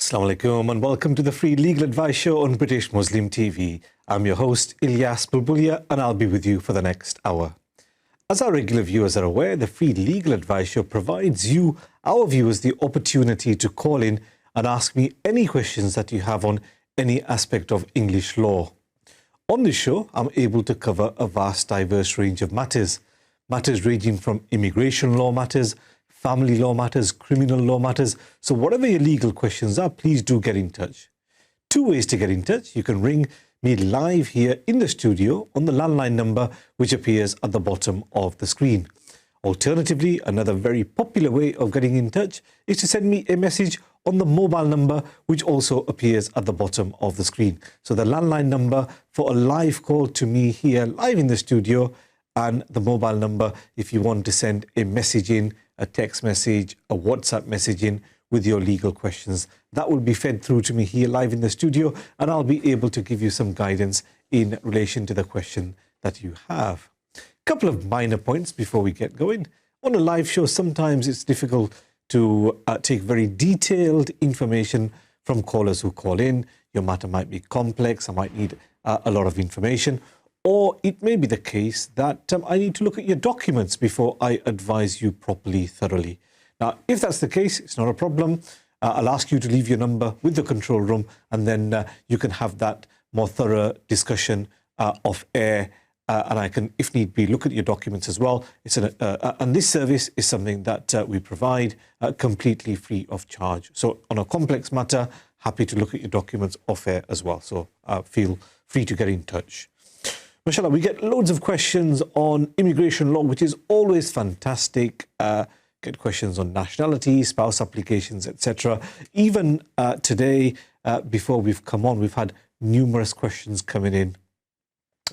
Assalamu alaikum and welcome to the free legal advice show on British Muslim TV. I'm your host Ilyas Bulbulia and I'll be with you for the next hour. As our regular viewers are aware, the free legal advice show provides you, our viewers, the opportunity to call in and ask me any questions that you have on any aspect of English law. On this show, I'm able to cover a vast, diverse range of matters ranging from immigration law matters, family law matters, criminal law matters. So whatever your legal questions are, please do get in touch. Two ways to get in touch. You can ring me live here in the studio on the landline number which appears at the bottom of the screen. Alternatively, another very popular way of getting in touch is to send me a message on the mobile number which also appears at the bottom of the screen. So the landline number for a live call to me here live in the studio, and the mobile number if you want to send a message in, a text message, a WhatsApp message in with your legal questions. That will be fed through to me here live in the studio and I'll be able to give you some guidance in relation to the question that you have. A couple of minor points before we get going. On a live show, sometimes it's difficult to take very detailed information from callers who call in. Your matter might be complex, I might need a lot of information. Or it may be the case that I need to look at your documents before I advise you properly, thoroughly. Now, if that's the case, it's not a problem. I'll ask you to leave your number with the control room and then you can have that more thorough discussion off air. And I can, if need be, look at your documents as well. And this service is something that we provide completely free of charge. So on a complex matter, happy to look at your documents off air as well. So feel free to get in touch. Mashallah, we get loads of questions on immigration law, which is always fantastic. Get questions on nationality, spouse applications, etc. Even today, before we've come on, we've had numerous questions coming in.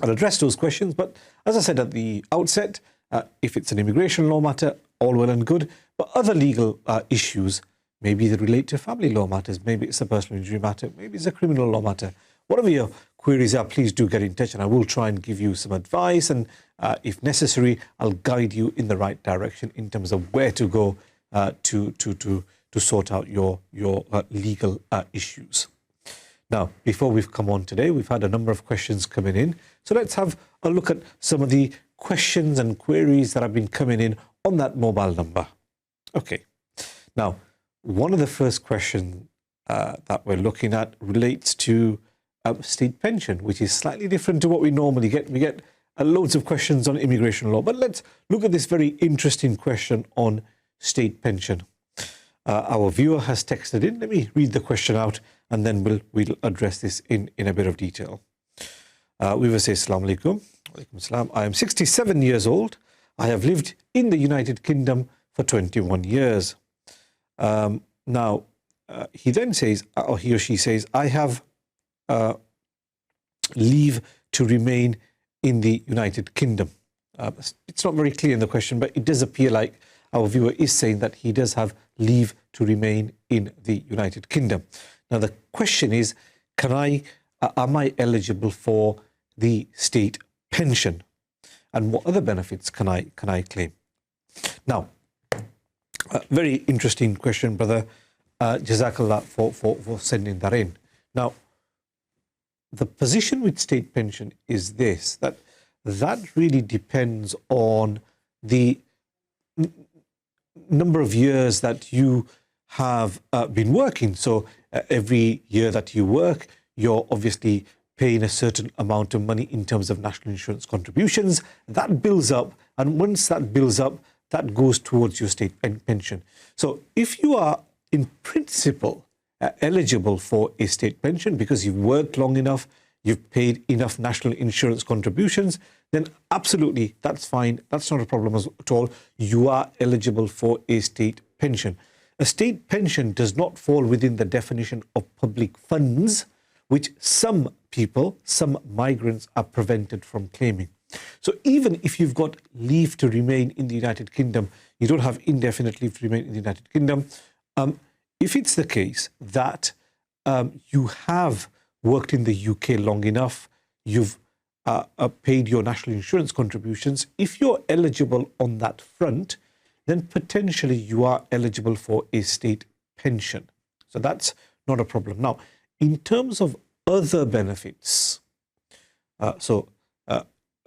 I'll address those questions, but as I said at the outset, if it's an immigration law matter, all well and good, but other legal issues, maybe they relate to family law matters, maybe it's a personal injury matter, maybe it's a criminal law matter. Whatever your queries are, please do get in touch and I will try and give you some advice, and if necessary, I'll guide you in the right direction in terms of where to go to sort out your legal issues. Now, before we've come on today, we've had a number of questions coming in. So let's have a look at some of the questions and queries that have been coming in on that mobile number. Okay. Now, one of the first questions that we're looking at relates to state pension, which is slightly different to what we normally get. We get loads of questions on immigration law, but let's look at this very interesting question on state pension. Our viewer has texted in. Let me read the question out and then we'll address this in a bit of detail. We will say, Assalamu alaikum. Walaikum salam. I am 67 years old. I have lived in the United Kingdom for 21 years. Now, he then says, or he or she says, I have leave to remain in the United Kingdom. It's not very clear in the question, but it does appear like our viewer is saying that he does have leave to remain in the United Kingdom. Now the question is, am I eligible for the state pension, and what other benefits can I claim? Now, very interesting question, brother. Jazakallah for sending that in. Now, the position with state pension is this, that really depends on the number of years that you have been working. So every year that you work, you're obviously paying a certain amount of money in terms of national insurance contributions. That builds up, and once that builds up, that goes towards your state pension. So if you are in principle eligible for a state pension because you've worked long enough, you've paid enough national insurance contributions, then absolutely, that's fine. That's not a problem at all. You are eligible for a state pension. A state pension does not fall within the definition of public funds, which some people, some migrants are prevented from claiming. So even if you've got leave to remain in the United Kingdom, you don't have indefinite leave to remain in the United Kingdom. If it's the case that you have worked in the UK long enough, you've paid your national insurance contributions, if you're eligible on that front, then potentially you are eligible for a state pension. So that's not a problem. Now, in terms of other benefits,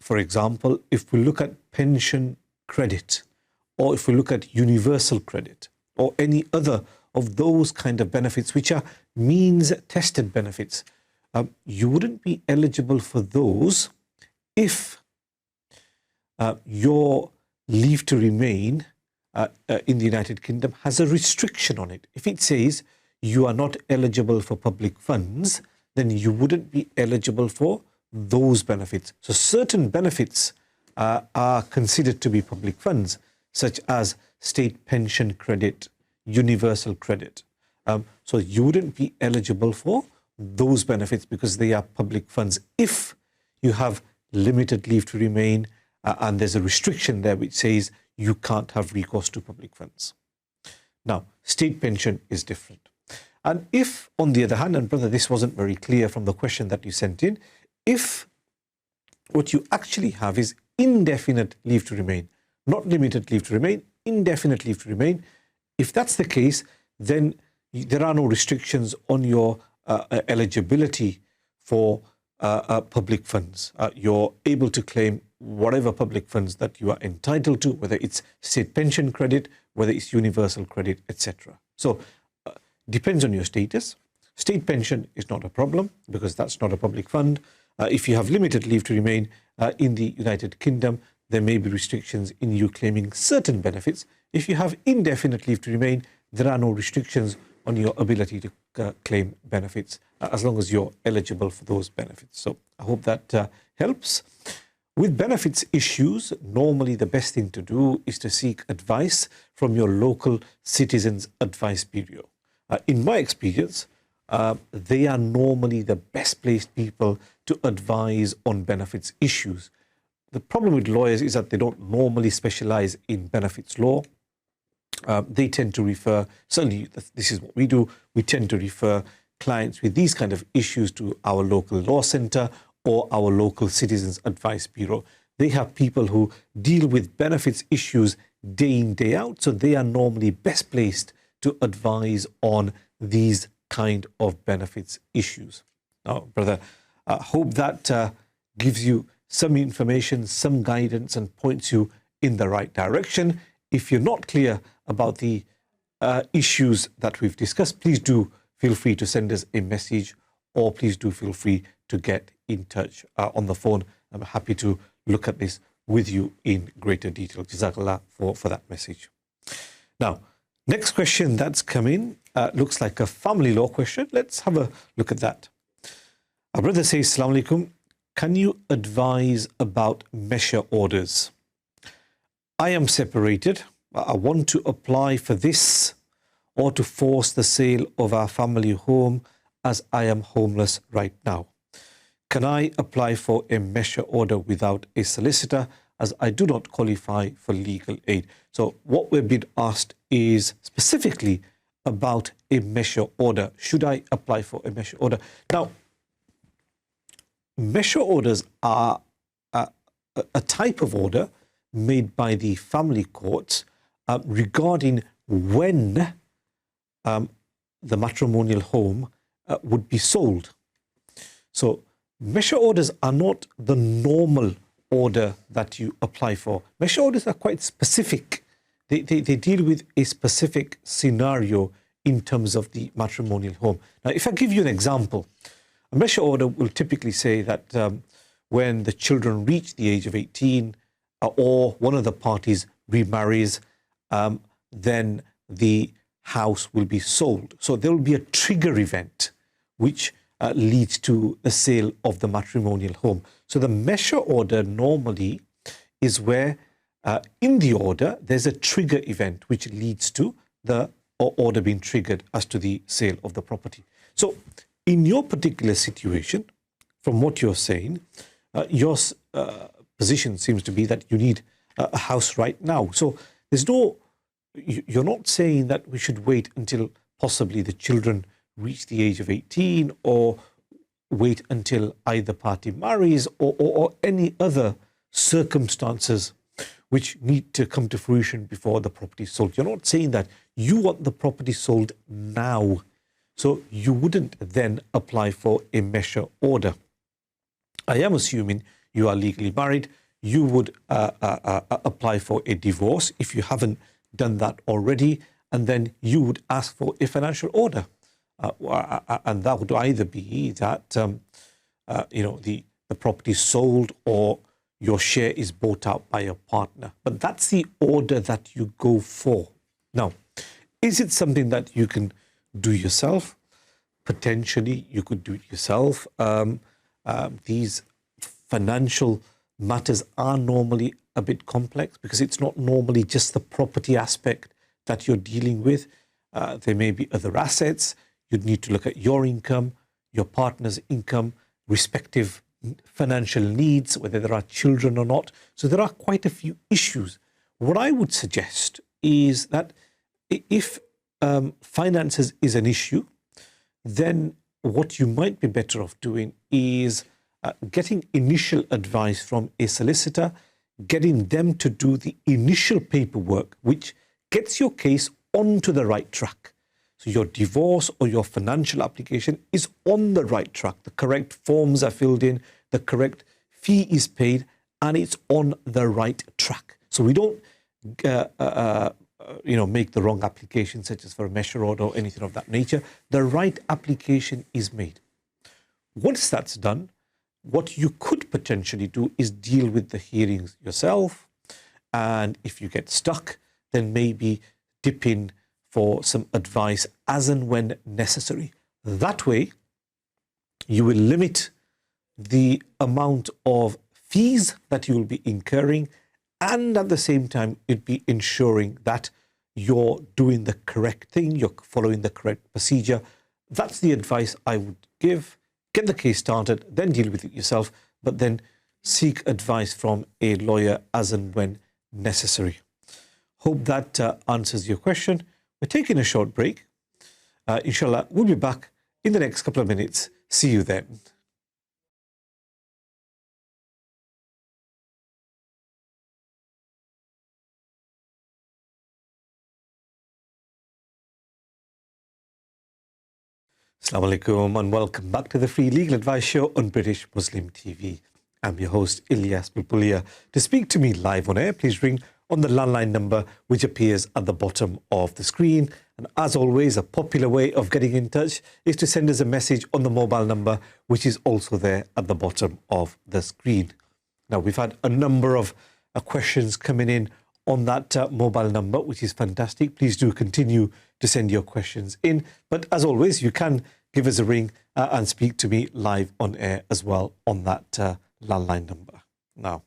for example, if we look at pension credit, or if we look at universal credit, or any other of those kind of benefits, which are means-tested benefits, you wouldn't be eligible for those if your leave to remain in the United Kingdom has a restriction on it. If it says you are not eligible for public funds, then you wouldn't be eligible for those benefits. So certain benefits are considered to be public funds, such as state pension credit, universal credit. So you wouldn't be eligible for those benefits because they are public funds if you have limited leave to remain and there's a restriction there which says you can't have recourse to public funds. Now, state pension is different. And if, on the other hand, and brother, this wasn't very clear from the question that you sent in, if what you actually have is indefinite leave to remain, not limited leave to remain, indefinite leave to remain, if that's the case, then there are no restrictions on your eligibility for public funds. You're able to claim whatever public funds that you are entitled to, whether it's state pension credit, whether it's universal credit, etc. So depends on your status. State pension is not a problem because that's not a public fund. If you have limited leave to remain in the United Kingdom, there may be restrictions in you claiming certain benefits. If you have indefinite leave to remain, there are no restrictions on your ability to claim benefits as long as you're eligible for those benefits. So I hope that helps. With benefits issues, normally the best thing to do is to seek advice from your local Citizens Advice Bureau. In my experience, they are normally the best placed people to advise on benefits issues. The problem with lawyers is that they don't normally specialize in benefits law. They tend to refer, certainly this is what we do, we tend to refer clients with these kind of issues to our local law centre or our local Citizens Advice Bureau. They have people who deal with benefits issues day in, day out, so they are normally best placed to advise on these kind of benefits issues. Now, brother, I hope that gives you some information, some guidance, and points you in the right direction. If you're not clear about the issues that we've discussed, please do feel free to send us a message, or please do feel free to get in touch on the phone. I'm happy to look at this with you in greater detail. Jazakallah for that message. Now, next question that's come in looks like a family law question. Let's have a look at that. Our brother says, Assalamu alaikum. Can you advise about measure orders? I am separated. I want to apply for this or to force the sale of our family home as I am homeless right now. Can I apply for a measure order without a solicitor as I do not qualify for legal aid? So what we're being asked is specifically about a measure order. Should I apply for a measure order? Now, measure orders are a type of order made by the family courts regarding when the matrimonial home would be sold. So measure orders are not the normal order that you apply for. Measure orders are quite specific. They deal with a specific scenario in terms of the matrimonial home. Now, if I give you an example, a measure order will typically say that when the children reach the age of 18 or one of the parties remarries, then the house will be sold. So there will be a trigger event which leads to the sale of the matrimonial home. So the measure order normally is where in the order there's a trigger event which leads to the order being triggered as to the sale of the property. So in your particular situation, from what you're saying, your position seems to be that you need a house right now. So there's no, you're not saying that we should wait until possibly the children reach the age of 18 or wait until either party marries or any other circumstances which need to come to fruition before the property is sold. You're not saying that. You want the property sold now. So you wouldn't then apply for a measure order. I am assuming you are legally married. You would apply for a divorce if you haven't done that already, and then you would ask for a financial order. And that would either be that the property is sold or your share is bought out by your partner. But that's the order that you go for. Now, is it something that you can do yourself? Potentially, you could do it yourself. These financial matters are normally a bit complex because it's not normally just the property aspect that you're dealing with. There may be other assets. You'd need to look at your income, your partner's income, respective financial needs, whether there are children or not. So there are quite a few issues. What I would suggest is that if finances is an issue, then what you might be better off doing is getting initial advice from a solicitor, getting them to do the initial paperwork, which gets your case onto the right track. So your divorce or your financial application is on the right track. The correct forms are filled in, the correct fee is paid, and it's on the right track. So we don't make the wrong application, such as for a measure order or anything of that nature. The right application is made. Once that's done, what you could potentially do is deal with the hearings yourself. And if you get stuck, then maybe dip in for some advice as and when necessary. That way, you will limit the amount of fees that you will be incurring, and at the same time, you'd be ensuring that you're doing the correct thing, you're following the correct procedure. That's the advice I would give. Get the case started, then deal with it yourself, but then seek advice from a lawyer as and when necessary. Hope that answers your question. We're taking a short break. Inshallah, we'll be back in the next couple of minutes. See you then. Assalamu alaikum and welcome back to the Free Legal Advice Show on British Muslim TV. I'm your host, Ilyas Bulbulia. To speak to me live on air, please ring on the landline number which appears at the bottom of the screen. And as always, a popular way of getting in touch is to send us a message on the mobile number, which is also there at the bottom of the screen. Now, we've had a number of questions coming in on that mobile number, which is fantastic. Please do continue to send your questions in. But as always, you can give us a ring and speak to me live on air as well on that landline number. Now,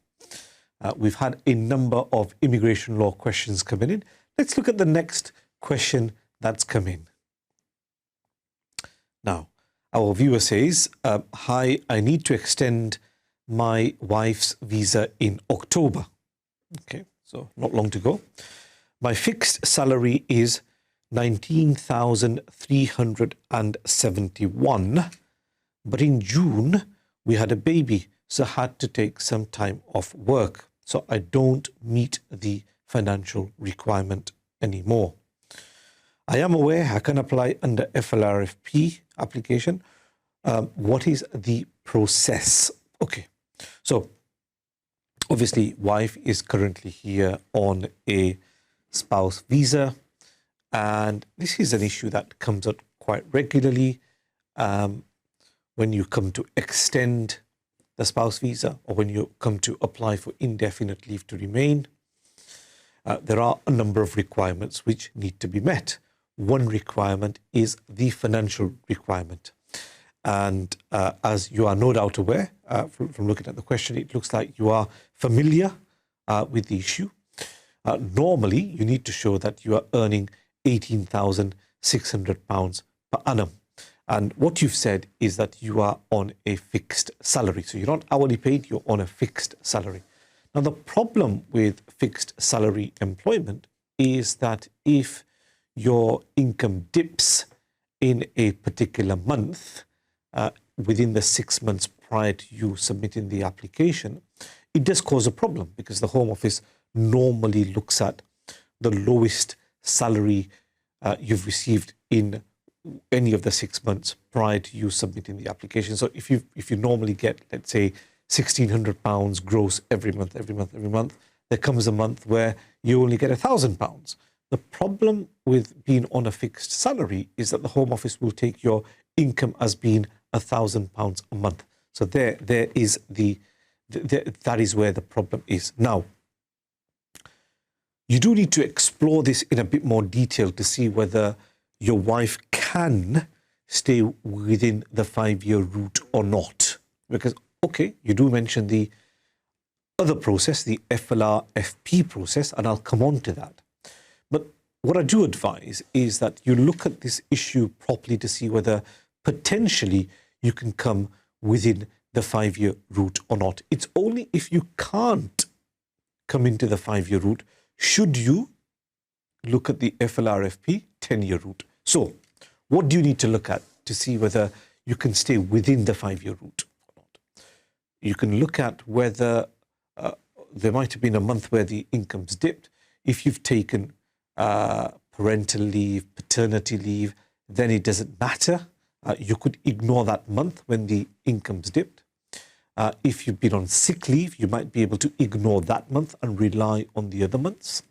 we've had a number of immigration law questions coming in. Let's look at the next question that's come in. Now, our viewer says, hi, I need to extend my wife's visa in October. Okay, so not long to go. My fixed salary is 19,371, but in June we had a baby, so I had to take some time off work. So I don't meet the financial requirement anymore. I am aware I can apply under FLRFP application. What is the process? Okay, so obviously wife is currently here on a spouse visa, and this is an issue that comes up quite regularly when you come to extend the spouse visa or when you come to apply for indefinite leave to remain. There are a number of requirements which need to be met. One requirement is the financial requirement. And as you are no doubt aware, from looking at the question, it looks like you are familiar with the issue. Normally, you need to show that you are earning £18,600 per annum. And what you've said is that you are on a fixed salary. So you're not hourly paid, you're on a fixed salary. Now, the problem with fixed salary employment is that if your income dips in a particular month, within the 6 months prior to you submitting the application, it does cause a problem because the Home Office normally looks at the lowest salary you've received in any of the 6 months prior to you submitting the application. So if you normally get, let's say, £1,600 gross every month, there comes a month where you only get £1,000. The problem with being on a fixed salary is that the Home Office will take your income as being £1,000 a month. So there is that is where the problem is. Now, you do need to explore this in a bit more detail to see whether your wife can stay within the 5-year route or not. Because, okay, you do mention the other process, the FLR-FP process, and I'll come on to that. But what I do advise is that you look at this issue properly to see whether potentially you can come within the 5-year route or not. It's only if you can't come into the 5-year route should you look at the FLR-FP 10-year route. So what do you need to look at to see whether you can stay within the 5-year route or not? You can look at whether there might have been a month where the income's dipped. If you've taken parental leave, paternity leave, then it doesn't matter. You could ignore that month when the income's dipped. If you've been on sick leave, you might be able to ignore that month and rely on the other months.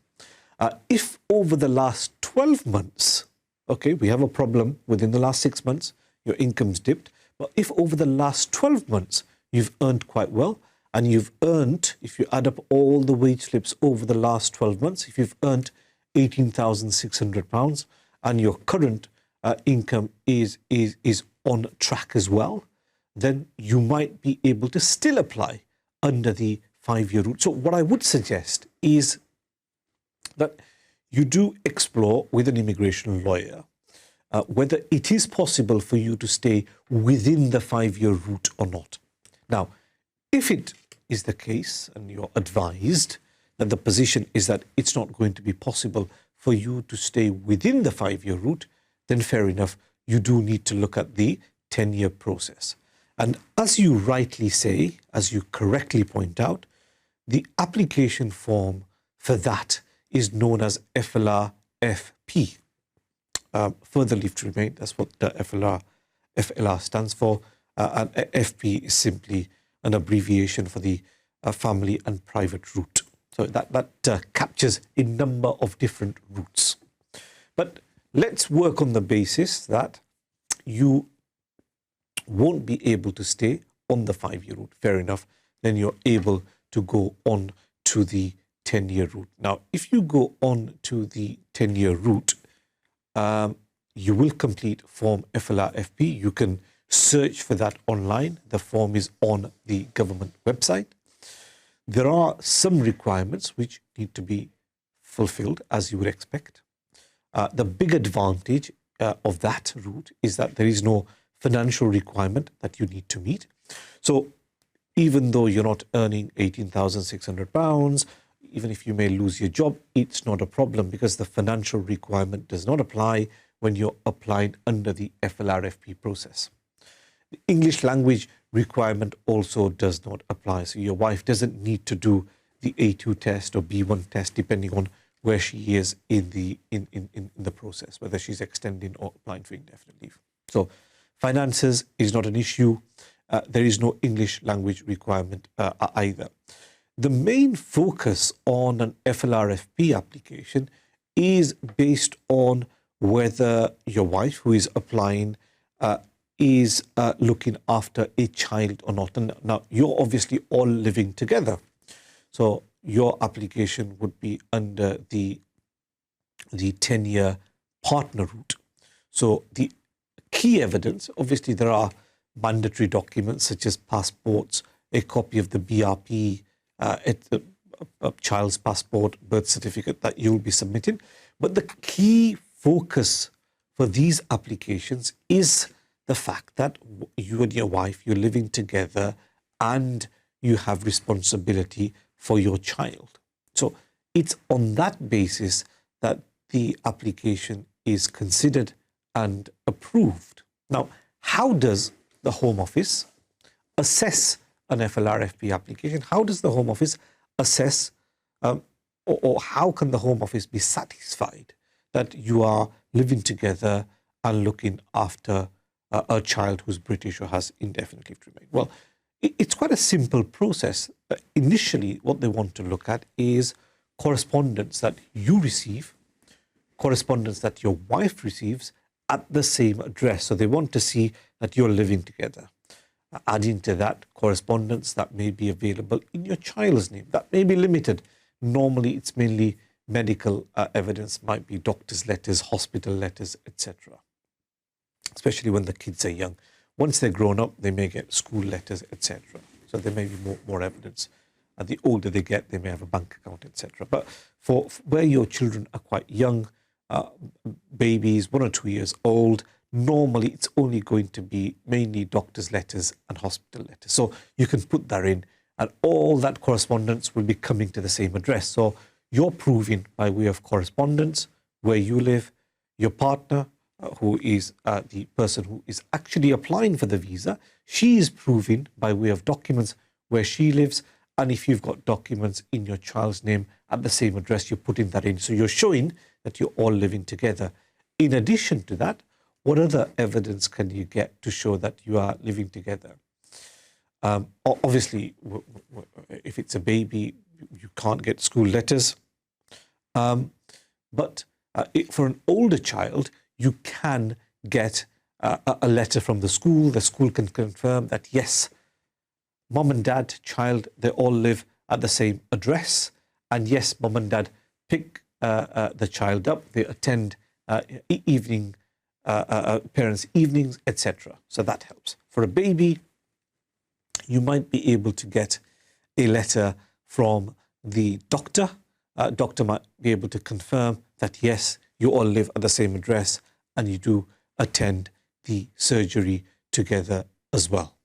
If over the last 12 months, okay, we have a problem within the last 6 months, your income's dipped. But if over the last 12 months, you've earned quite well, and you've earned, if you add up all the wage slips over the last 12 months, if you've earned £18,600 and your current income is on track as well, then you might be able to still apply under the 5-year route. So what I would suggest is that you do explore with an immigration lawyer whether it is possible for you to stay within the 5-year route or not. Now, if it is the case and you're advised that the position is that it's not going to be possible for you to stay within the 5-year route, then fair enough, you do need to look at the 10-year process. And as you rightly say, as you correctly point out, the application form for that is known as FLR-FP. Further leave to remain, that's what the FLR stands for. And FP is simply an abbreviation for the family and private route. So that captures a number of different routes. But let's work on the basis that you won't be able to stay on the 5-year route. Fair enough. Then you're able to go on to the 10-year route. Now, if you go on to the 10-year route, you will complete form FLR-FP. You can search for that online. The form is on the government website. There are some requirements which need to be fulfilled, as you would expect. The big advantage of that route is that there is no financial requirement that you need to meet. So even though you're not earning £18,600, even if you may lose your job, it's not a problem because the financial requirement does not apply when you're applying under the FLR-FP process. The English language requirement also does not apply. So your wife doesn't need to do the A2 test or B1 test, depending on where she is in the process, whether she's extending or applying for indefinite leave. So finances is not an issue. There is no English language requirement either. The main focus on an FLR-FP application is based on whether your wife who is applying is looking after a child or not. And now you're obviously all living together. So your application would be under the 10-year partner route. So the key evidence, obviously there are mandatory documents such as passports, a copy of the BRP, a child's passport, birth certificate that you'll be submitting. But the key focus for these applications is the fact that you and your wife, you're living together and you have responsibility for your child. So it's on that basis that the application is considered and approved. Now, how does the Home Office assess an FLR-FP application? How does the Home Office assess or how can the Home Office be satisfied that you are living together and looking after a child who's British or has indefinite leave to remain? Well, it's quite a simple process. Initially, what they want to look at is correspondence that you receive, correspondence that your wife receives at the same address. So they want to see that you're living together. Adding to that, correspondence that may be available in your child's name. That may be limited. Normally, it's mainly medical evidence, might be doctor's letters, hospital letters, etc. Especially when the kids are young. Once they're grown up, they may get school letters, etc. So there may be more evidence. The older they get, they may have a bank account, etc. But for where your children are quite young, babies, 1 or 2 years old, normally it's only going to be mainly doctor's letters and hospital letters. So you can put that in, and all that correspondence will be coming to the same address. So you're proving by way of correspondence where you live. Your partner, who is the person who is actually applying for the visa, she is proving by way of documents where she lives. And if you've got documents in your child's name at the same address, you're putting that in. So you're showing that you're all living together. In addition to that, what other evidence can you get to show that you are living together? Obviously, if it's a baby, you can't get school letters. But for an older child, you can get a letter from the school. The school can confirm that, yes, mom and dad, child, they all live at the same address. And yes, mom and dad pick the child up. They attend parents' evenings, etc. So that helps. For a baby, you might be able to get a letter from the doctor. Doctor might be able to confirm that, yes, you all live at the same address and you do attend the surgery together as well.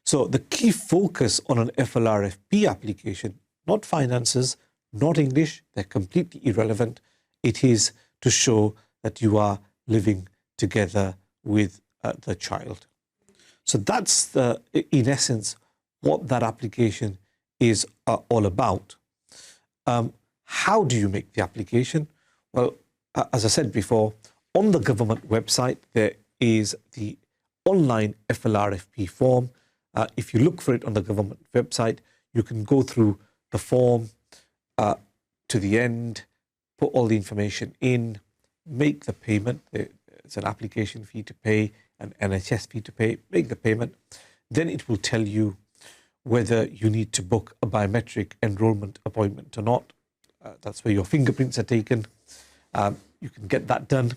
So the key focus on an FLRFP application, not finances, not English, they're completely irrelevant. It is to show that you are living together with the child. So that's, in essence, what that application is all about. How do you make the application? Well, as I said before, on the government website, there is the online FLRFP form. If you look for it on the government website, you can go through the form to the end, put all the information in, make the payment. It's an application fee to pay, an NHS fee to pay, make the payment. Then it will tell you whether you need to book a biometric enrollment appointment or not. That's where your fingerprints are taken. You can get that done.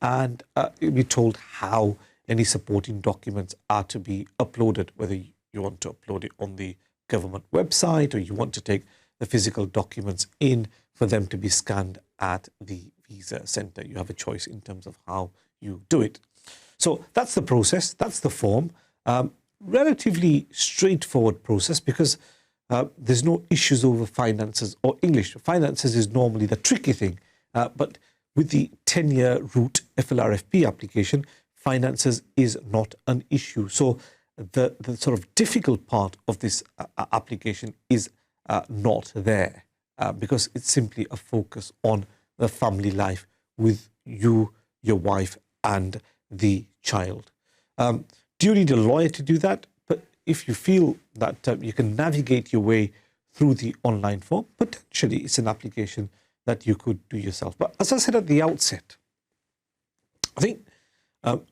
And you'll be told how any supporting documents are to be uploaded, whether you want to upload it on the government website or you want to take the physical documents in for them to be scanned at the visa center. You have a choice in terms of how you do it. So that's the process, that's the form. Relatively straightforward process because there's no issues over finances or English. Finances is normally the tricky thing, but with the 10-year route FLRFP application, finances is not an issue. So the sort of difficult part of this application is not there because it's simply a focus on the family life with you, your wife, and the child. Do you need a lawyer to do that? But if you feel that you can navigate your way through the online form, potentially it's an application that you could do yourself. But as I said at the outset, I think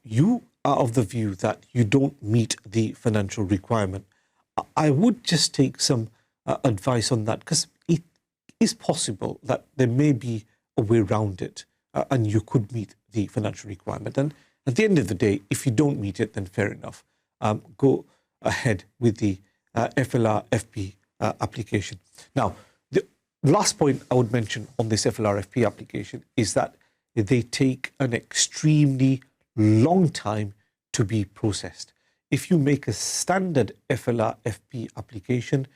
you are of the view that you don't meet the financial requirement. I would just take some advice on that because it is possible that there may be a way around it and you could meet the financial requirement. And at the end of the day, if you don't meet it, then fair enough. Go ahead with the FLRFP application. Now, the last point I would mention on this FLRFP application is that they take an extremely long time to be processed. If you make a standard FLRFP application,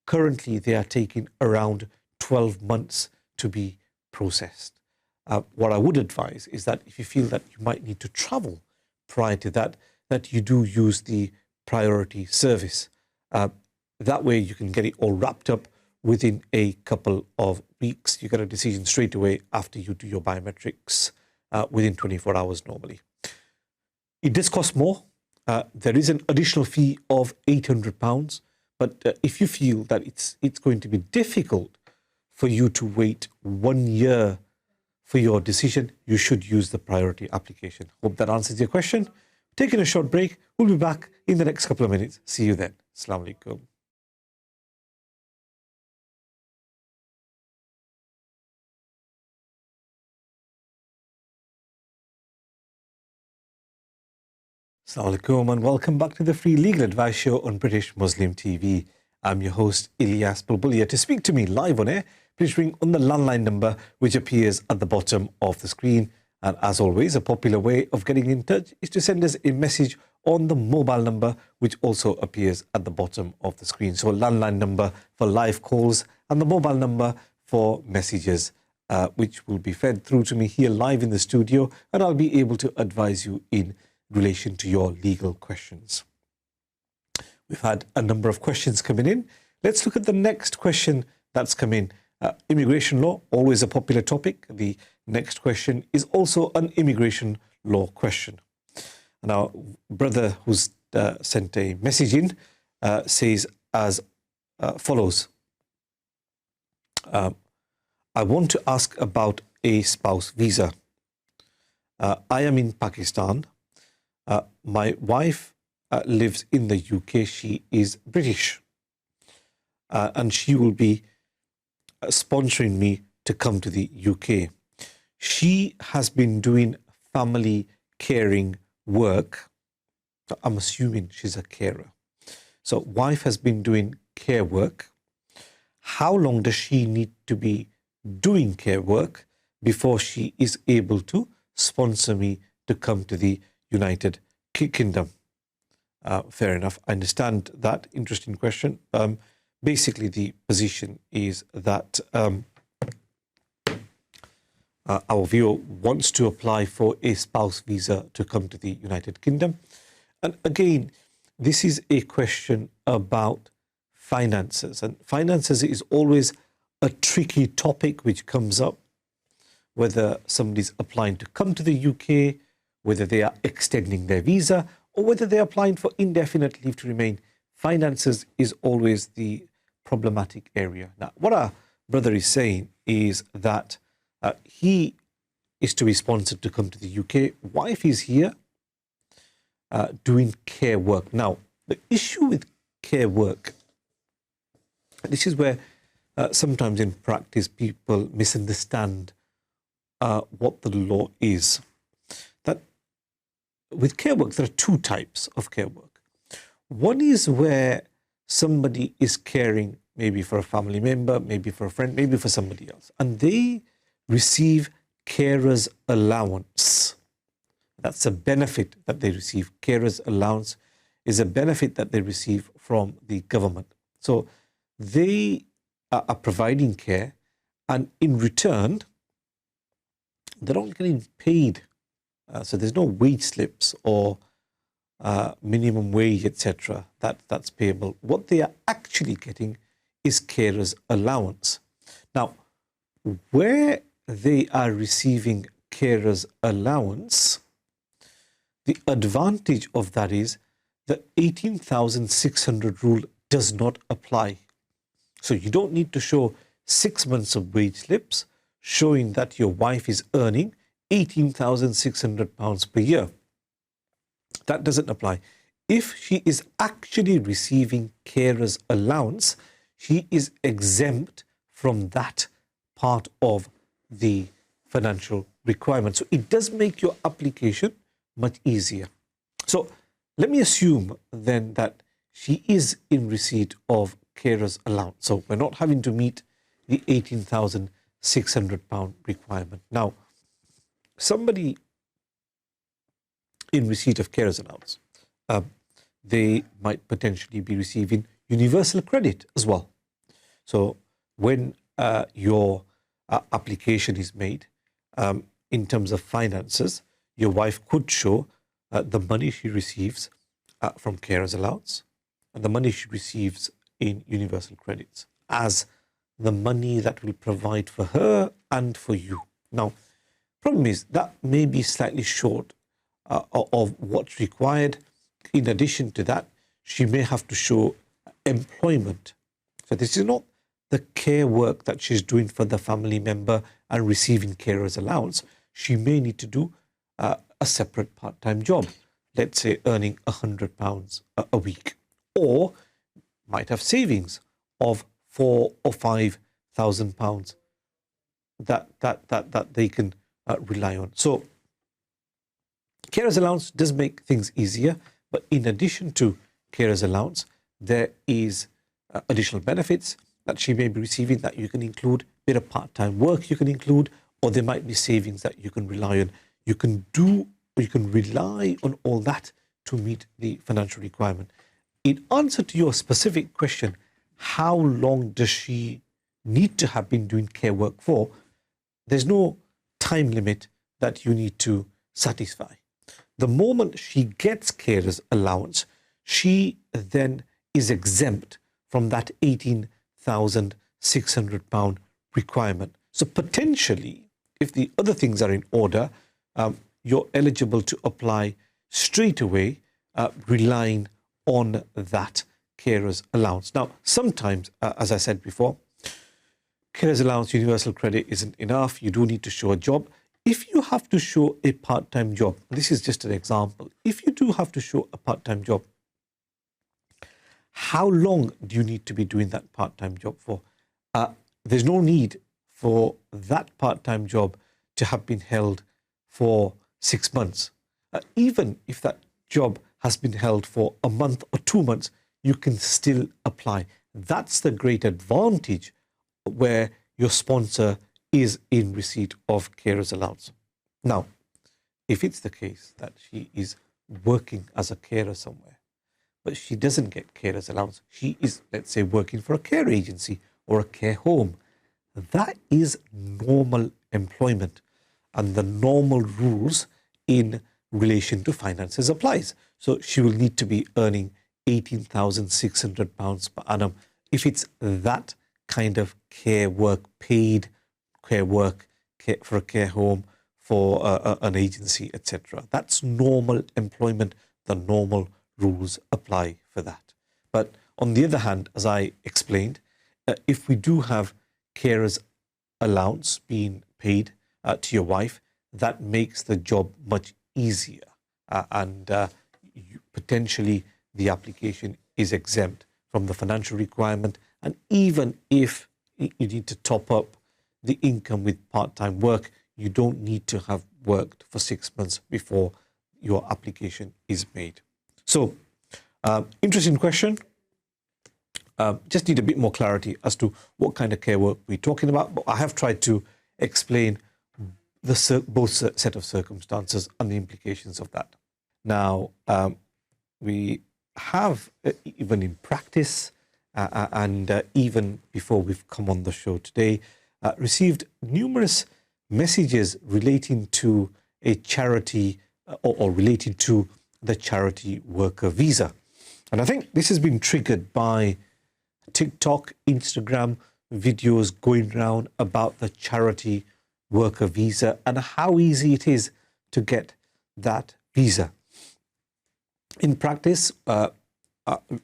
currently they are taking around 12 months to be processed. What I would advise is that if you feel that you might need to travel prior to that, that you do use the priority service. That way you can get it all wrapped up within a couple of weeks. You get a decision straight away after you do your biometrics within 24 hours normally. It does cost more. There is an additional fee of £800, but if you feel that it's going to be difficult for you to wait 1 year for your decision, you should use the priority application. Hope that answers your question. Taking a short break. We'll be back in the next couple of minutes. See you then. Assalamu alaikum. Assalamu alaikum and welcome back to the free legal advice show on British Muslim TV. I'm your host Ilyas Bulbulia. To speak to me live on air, please ring on the landline number which appears at the bottom of the screen. And as always, a popular way of getting in touch is to send us a message on the mobile number which also appears at the bottom of the screen. So a landline number for live calls and the mobile number for messages, which will be fed through to me here live in the studio, and I'll be able to advise you in relation to your legal questions. We've had a number of questions coming in. Let's look at the next question that's come in. Immigration law, always a popular topic. The next question is also an immigration law question. Now, brother who's sent a message in says as follows. I want to ask about a spouse visa. I am in Pakistan. My wife lives in the UK. She is British. And she will be sponsoring me to come to the UK. She has been doing family caring work. I'm assuming she's a carer. So wife has been doing care work. How long does she need to be doing care work before she is able to sponsor me to come to the United Kingdom? Fair enough. I understand that. Interesting question. Basically, the position is that our viewer wants to apply for a spouse visa to come to the United Kingdom. And again, this is a question about finances. And finances is always a tricky topic which comes up, whether somebody's applying to come to the UK, whether they are extending their visa, or whether they're applying for indefinite leave to remain. Finances is always the problematic area. Now, what our brother is saying is that he is to be sponsored to come to the UK. Wife is here doing care work. Now, the issue with care work, this is where sometimes in practice people misunderstand what the law is. That with care work, there are two types of care work. One is where somebody is caring maybe for a family member, maybe for a friend, maybe for somebody else, and they receive carer's allowance. That's a benefit that they receive. Carer's allowance is a benefit that they receive from the government. So they are providing care, and in return, they're not getting paid. So there's no wage slips or minimum wage, etc. That's payable. What they are actually getting is carer's allowance. Now, where they are receiving carer's allowance, the advantage of that is the 18,600 rule does not apply. So you don't need to show 6 months of wage slips showing that your wife is earning £18,600 per year. That doesn't apply. If she is actually receiving carer's allowance, she is exempt from that part of the financial requirement. So it does make your application much easier. So let me assume then that she is in receipt of carer's allowance. So we're not having to meet the £18,600 requirement. Now, somebody in receipt of carer's allowance, they might potentially be receiving universal credit as well. So when your application is made, in terms of finances, your wife could show the money she receives from carer's allowance and the money she receives in universal credits as the money that will provide for her and for you. Now, Problem is that may be slightly short of what's required. In addition to that, she may have to show employment. So this is not the care work that she's doing for the family member and receiving carer's allowance. She may need to do a separate part-time job, let's say earning £100 a week, or might have savings of £4,000 or £5,000 that they can rely on. So carer's allowance does make things easier, but in addition to carer's allowance, there is additional benefits that she may be receiving that you can include, bit of part-time work you can include, or there might be savings that you can rely on. You can rely on all that to meet the financial requirement. In answer to your specific question, how long does she need to have been doing care work for? There's no time limit that you need to satisfy. The moment she gets carer's allowance, she then is exempt from that £18,600 requirement. So potentially, if the other things are in order, you're eligible to apply straight away, relying on that carer's allowance. Now, sometimes, as I said before, carer's allowance, universal credit isn't enough. You do need to show a job. If you have to show a part-time job, this is just an example. If you do have to show a part-time job, how long do you need to be doing that part-time job for? There's no need for that part-time job to have been held for 6 months. Even if that job has been held for a month or 2 months, you can still apply. That's the great advantage where your sponsor is in receipt of carer's allowance. Now, if it's the case that she is working as a carer somewhere, but she doesn't get carer's allowance, she is, let's say, working for a care agency or a care home, that is normal employment, and the normal rules in relation to finances applies. So she will need to be earning £18,600 per annum if it's that kind of care work, paid care work for a care home, for an agency, etc. That's normal employment. The normal rules apply for that. But on the other hand, as I explained, if we do have carer's allowance being paid to your wife, that makes the job much easier, and potentially the application is exempt from the financial requirement. And even if you need to top up the income with part-time work, you don't need to have worked for 6 months before your application is made. So, interesting question. Just need a bit more clarity as to what kind of care work we're talking about. But I have tried to explain both set of circumstances and the implications of that. Now, we have, even in practice, and even before we've come on the show today, received numerous messages relating to a charity or relating to the charity worker visa. And I think this has been triggered by TikTok, Instagram videos going around about the charity worker visa and how easy it is to get that visa. In practice,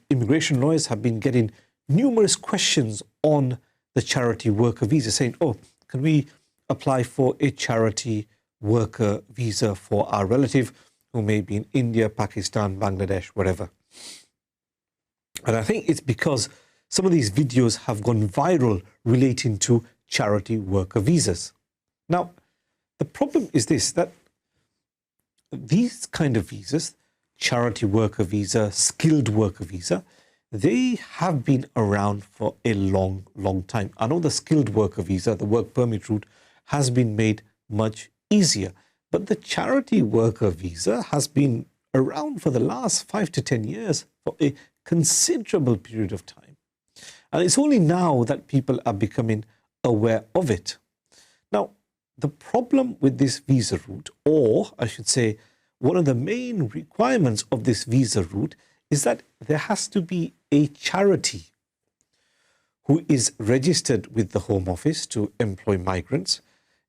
immigration lawyers have been getting numerous questions on the charity worker visa, saying, oh, can we apply for a charity worker visa for our relative who may be in India, Pakistan, Bangladesh, wherever. And I think it's because some of these videos have gone viral relating to charity worker visas. Now, the problem is this, that these kind of visas, charity worker visa, skilled worker visa, they have been around for a long, long time. I know the skilled worker visa, the work permit route, has been made much easier. But the charity worker visa has been around for the last 5 to 10 years, for a considerable period of time. And it's only now that people are becoming aware of it. Now, the problem with this visa route, or I should say, one of the main requirements of this visa route, is that there has to be a charity who is registered with the Home Office to employ migrants.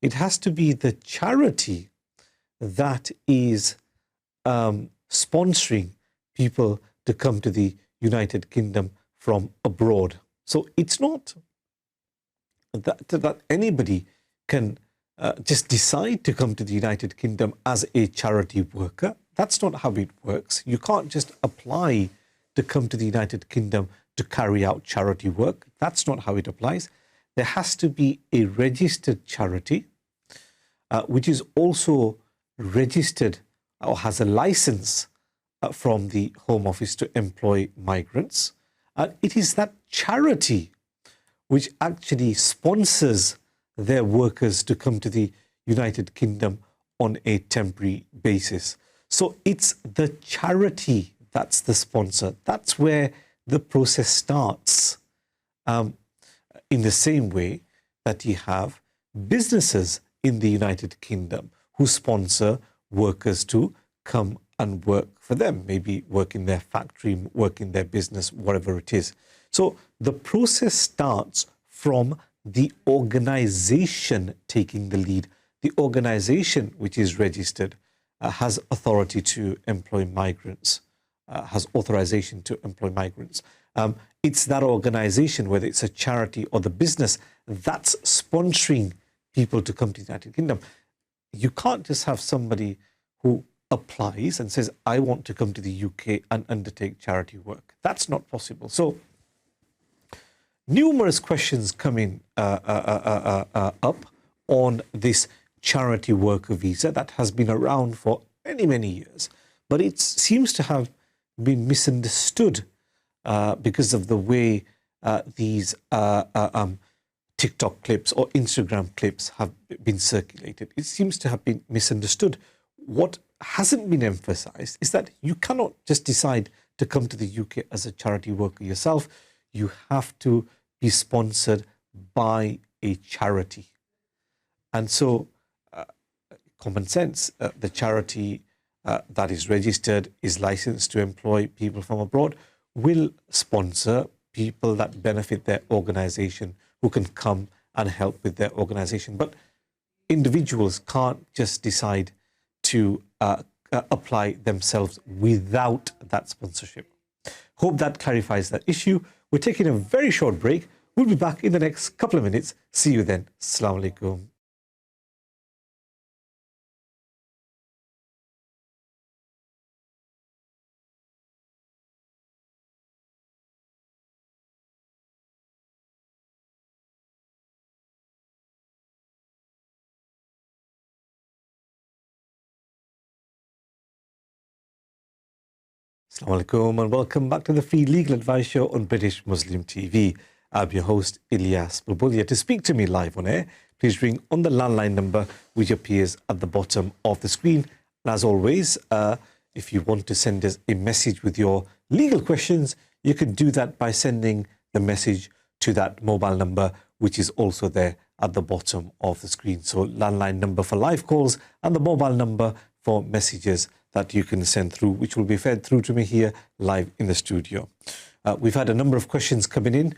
it has to be the charity that is sponsoring people to come to the United Kingdom from abroad. So it's not that anybody can just decide to come to the United Kingdom as a charity worker. That's not how it works. You can't just apply to come to the United Kingdom to carry out charity work. That's not how it applies. There has to be a registered charity, which is also registered or has a license from the Home Office to employ migrants. It is that charity which actually sponsors their workers to come to the United Kingdom on a temporary basis. So it's the charity that's the sponsor. That's where the process starts. In the same way that you have businesses in the United Kingdom who sponsor workers to come and work for them, maybe work in their factory, work in their business, whatever it is. So the process starts from the organization taking the lead. The organization which is registered has authority to employ migrants, has authorization to employ migrants. It's that organization, whether it's a charity or the business, that's sponsoring people to come to the United Kingdom. You can't just have somebody who applies and says, I want to come to the UK and undertake charity work. That's not possible. So numerous questions coming up on this charity worker visa that has been around for many, many years. But it seems to have been misunderstood because of the way these TikTok clips or Instagram clips have been circulated. It seems to have been misunderstood. What hasn't been emphasized is that you cannot just decide to come to the UK as a charity worker yourself. You have to be sponsored by a charity. And so, common sense, the charity that is registered, is licensed to employ people from abroad, will sponsor people that benefit their organization, who can come and help with their organization. But individuals can't just decide to apply themselves without that sponsorship. Hope that clarifies that issue. We're taking a very short break. We'll be back in the next couple of minutes. See you then. Assalamu alaikum. Assalamu alaikum and welcome back to the free legal advice show on British Muslim TV. I'm your host Ilyas Bulbulia. To speak to me live on air, please ring on the landline number which appears at the bottom of the screen. And as always, if you want to send us a message with your legal questions, you can do that by sending the message to that mobile number which is also there at the bottom of the screen. So landline number for live calls and the mobile number for messages that you can send through, which will be fed through to me here live in the studio. We've had a number of questions coming in,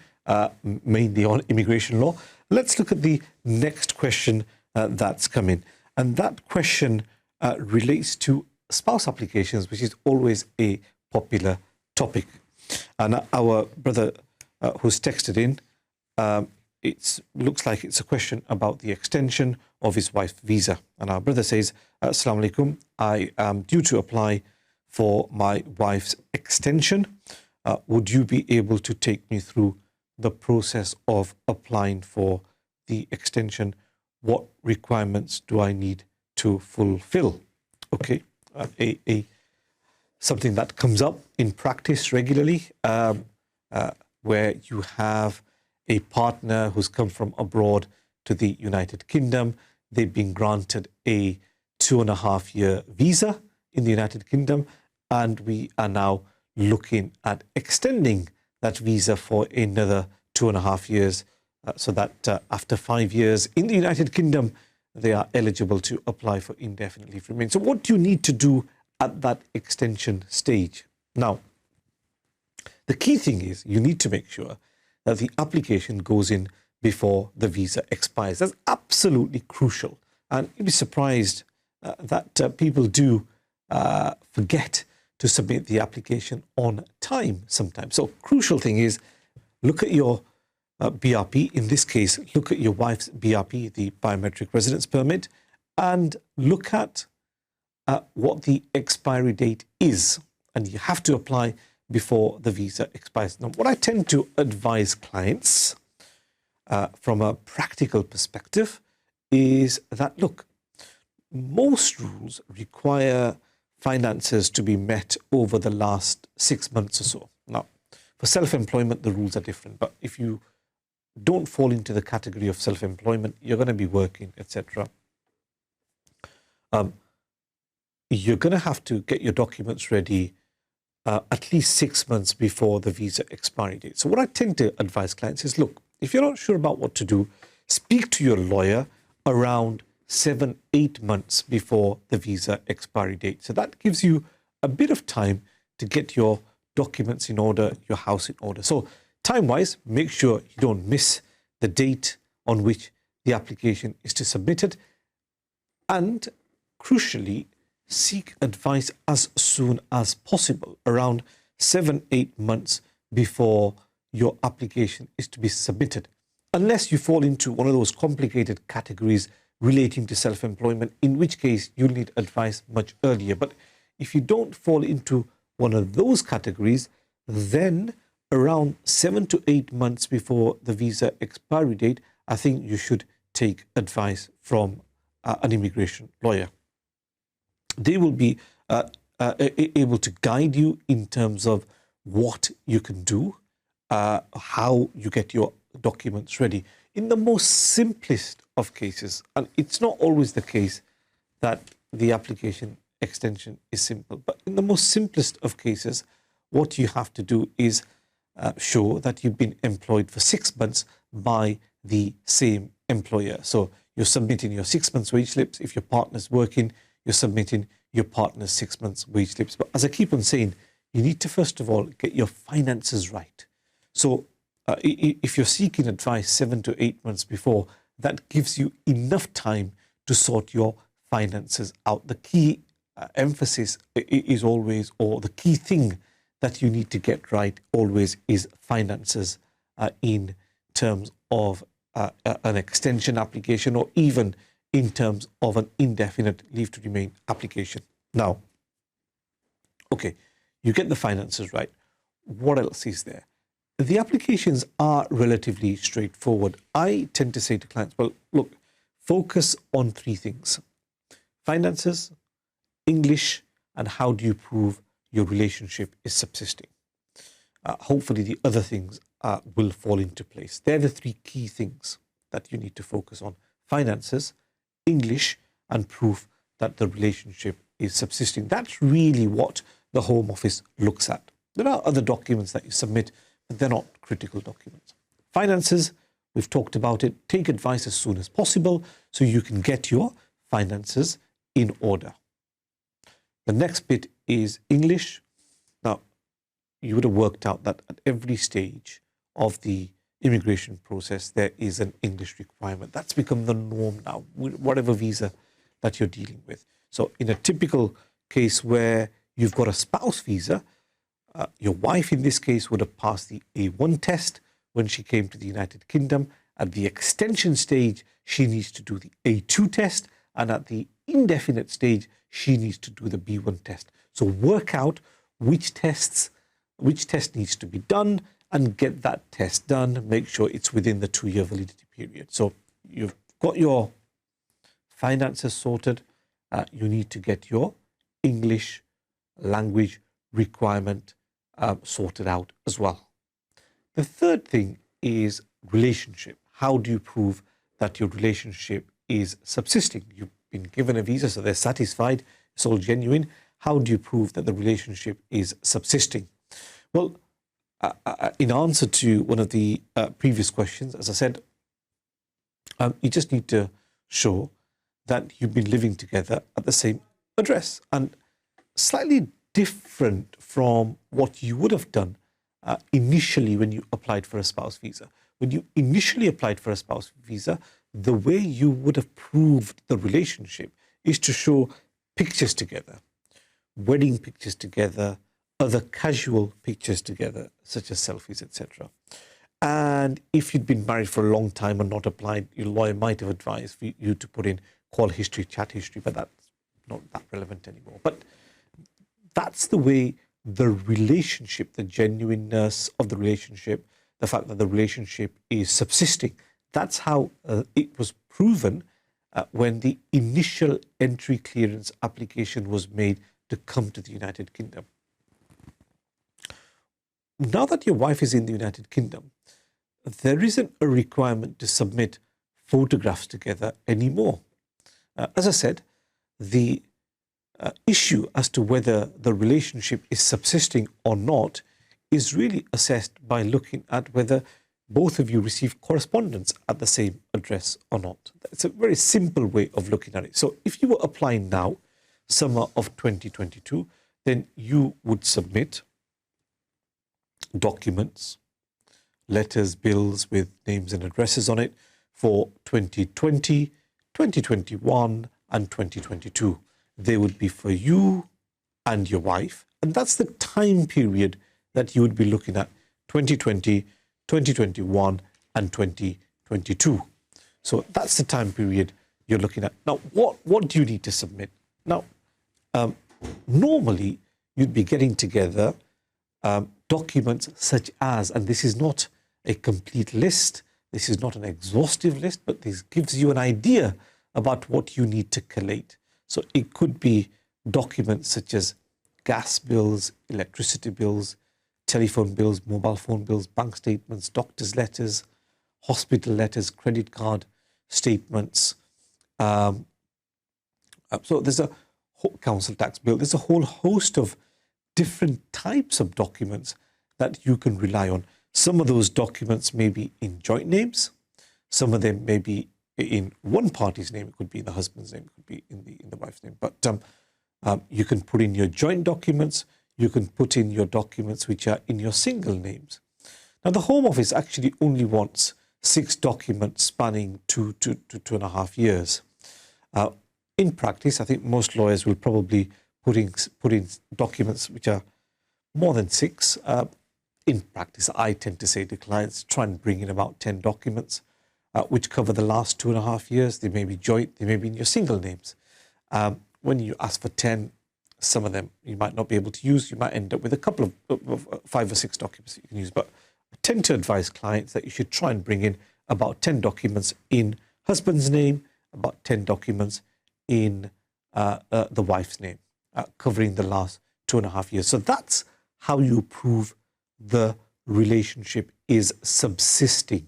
mainly on immigration law. Let's look at the next question that's come in. And that question relates to spouse applications, which is always a popular topic. And our brother who's texted in, it looks like it's a question about the extension of his wife's visa. And our brother says, Assalamu alaikum, I am due to apply for my wife's extension. Would you be able to take me through the process of applying for the extension? What requirements do I need to fulfill? Okay, something that comes up in practice regularly, where you have a partner who's come from abroad to the United Kingdom. They've been granted a 2.5-year visa in the United Kingdom, and we are now looking at extending that visa for another 2.5 years, so that after 5 years in the United Kingdom, they are eligible to apply for indefinite leave to remain. So what do you need to do at that extension stage? Now, the key thing is you need to make sure that the application goes in before the visa expires. That's absolutely crucial. And you'd be surprised that people do forget to submit the application on time sometimes. So crucial thing is look at your BRP. In this case, look at your wife's BRP, the biometric residence permit, and look at what the expiry date is. And you have to apply before the visa expires. Now, what I tend to advise clients from a practical perspective is that, look, most rules require finances to be met over the last 6 months or so. Now, for self-employment, the rules are different. But if you don't fall into the category of self-employment, you're going to be working, etc. You're going to have to get your documents ready at least 6 months before the visa expiry date. So what I tend to advise clients is, look, if you're not sure about what to do, speak to your lawyer around 7-8 months before the visa expiry date. So that gives you a bit of time to get your documents in order, your house in order. So time-wise, make sure you don't miss the date on which the application is to be submitted. And crucially, seek advice as soon as possible, around 7-8 months before your application is to be submitted. Unless you fall into one of those complicated categories relating to self-employment, in which case you'll need advice much earlier. But if you don't fall into one of those categories, then around 7 to 8 months before the visa expiry date, I think you should take advice from an immigration lawyer. They will be able to guide you in terms of what you can do, how you get your documents ready. In the most simplest of cases, and it's not always the case that the application extension is simple, but in the most simplest of cases, what you have to do is show that you've been employed for 6 months by the same employer. So you're submitting your 6 months wage slips. If your partner's working, you're submitting your partner's 6 months wage slips. But as I keep on saying, you need to first of all get your finances right. So if you're seeking advice 7 to 8 months before, that gives you enough time to sort your finances out. The key emphasis is always, or the key thing that you need to get right always, is finances in terms of an extension application, or even in terms of an indefinite leave to remain application. Now, okay, you get the finances right. What else is there? The applications are relatively straightforward. I tend to say to clients, well, look, focus on 3 things: finances, English, and how do you prove your relationship is subsisting. Hopefully the other things will fall into place. They're the 3 key things that you need to focus on: finances, English, and proof that the relationship is subsisting. That's really what the Home Office looks at. There are other documents that you submit, but they're not critical documents. Finances, we've talked about it. Take advice as soon as possible so you can get your finances in order. The next bit is English. Now, you would have worked out that at every stage of the immigration process, there is an English requirement. That's become the norm now, whatever visa that you're dealing with. So in a typical case where you've got a spouse visa, your wife in this case would have passed the A1 test when she came to the United Kingdom. At the extension stage, she needs to do the A2 test, and at the indefinite stage, she needs to do the B1 test. So work out which test needs to be done and get that test done. Make sure it's within the 2-year validity period. So you've got your finances sorted. You need to get your English language requirement sorted out as well. The third thing is relationship. How do you prove that your relationship is subsisting? You've been given a visa, so they're satisfied, it's all genuine. How do you prove that the relationship is subsisting? Well, in answer to one of the previous questions, as I said, you just need to show that you've been living together at the same address, and slightly different from what you would have done initially when you applied for a spouse visa. when you initially applied for a spouse visa, the way you would have proved the relationship is to show pictures together, wedding pictures together, other casual pictures together, such as selfies, etc. And if you'd been married for a long time and not applied, your lawyer might have advised for you to put in call history, chat history, but that's not that relevant anymore. But that's the way the relationship, the genuineness of the relationship, the fact that the relationship is subsisting, that's how it was proven when the initial entry clearance application was made to come to the United Kingdom. Now that your wife is in the United Kingdom, there isn't a requirement to submit photographs together anymore. As I said, the issue as to whether the relationship is subsisting or not is really assessed by looking at whether both of you receive correspondence at the same address or not. It's a very simple way of looking at it. So if you were applying now, summer of 2022, then you would submit documents, letters, bills with names and addresses on it for 2020, 2021 and 2022. They would be for you and your wife. And that's the time period that you would be looking at, 2020, 2021 and 2022. So that's the time period you're looking at. Now, what do you need to submit? Now, normally you'd be getting together documents such as, and this is not a complete list, this is not an exhaustive list, but this gives you an idea about what you need to collate. So it could be documents such as gas bills, electricity bills, telephone bills, mobile phone bills, bank statements, doctor's letters, hospital letters, credit card statements. So there's a council tax bill. There's a whole host of different types of documents that you can rely on. Some of those documents may be in joint names. Some of them may be in one party's name. It could be in the husband's name. It could be in the wife's name. But you can put in your joint documents. You can put in your documents which are in your single names. Now, the Home Office actually only wants 6 documents spanning 2 to 2.5 years. In practice, I think most lawyers will probably put in documents which are more than 6. In practice, I tend to say to clients, try and bring in about 10 documents which cover the last 2.5 years. They may be joint, they may be in your single names. When you ask for 10, some of them you might not be able to use. You might end up with a couple of 5 or 6 documents that you can use. But I tend to advise clients that you should try and bring in about 10 documents in husband's name, about 10 documents in the wife's name, covering the last 2.5 years. So that's how you prove the relationship is subsisting.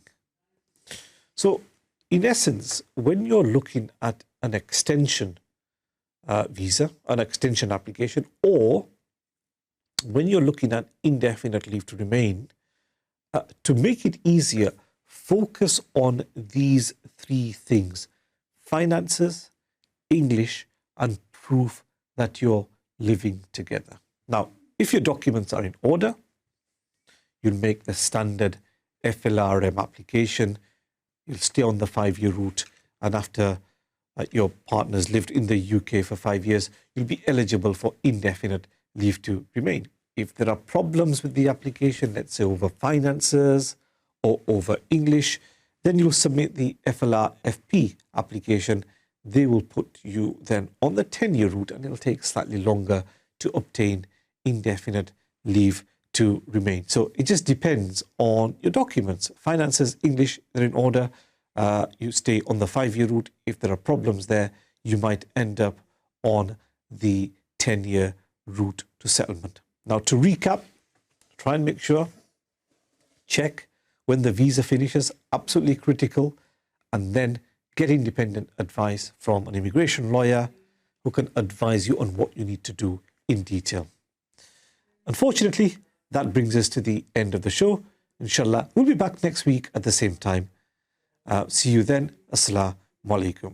So in essence, when you're looking at an extension visa, an extension application, or when you're looking at indefinite leave to remain, to make it easier, focus on these 3 things: finances, English, and proof that you're living together. Now, if your documents are in order, you'll make the standard FLRM application. You'll stay on the 5-year route, and after your partner's lived in the UK for 5 years, you'll be eligible for indefinite leave to remain. If there are problems with the application, let's say over finances or over English, then you'll submit the FLR-FP application. They will put you then on the 10-year route, and it'll take slightly longer to obtain indefinite leave to remain. So it just depends on your documents. Finances, English, they're in order. You stay on the 5-year route. If there are problems there, you might end up on the 10-year route to settlement. Now, to recap, try and make sure, check when the visa finishes, absolutely critical, and then get independent advice from an immigration lawyer who can advise you on what you need to do in detail. Unfortunately, that brings us to the end of the show. Inshallah, we'll be back next week at the same time. See you then. Assalamu alaikum.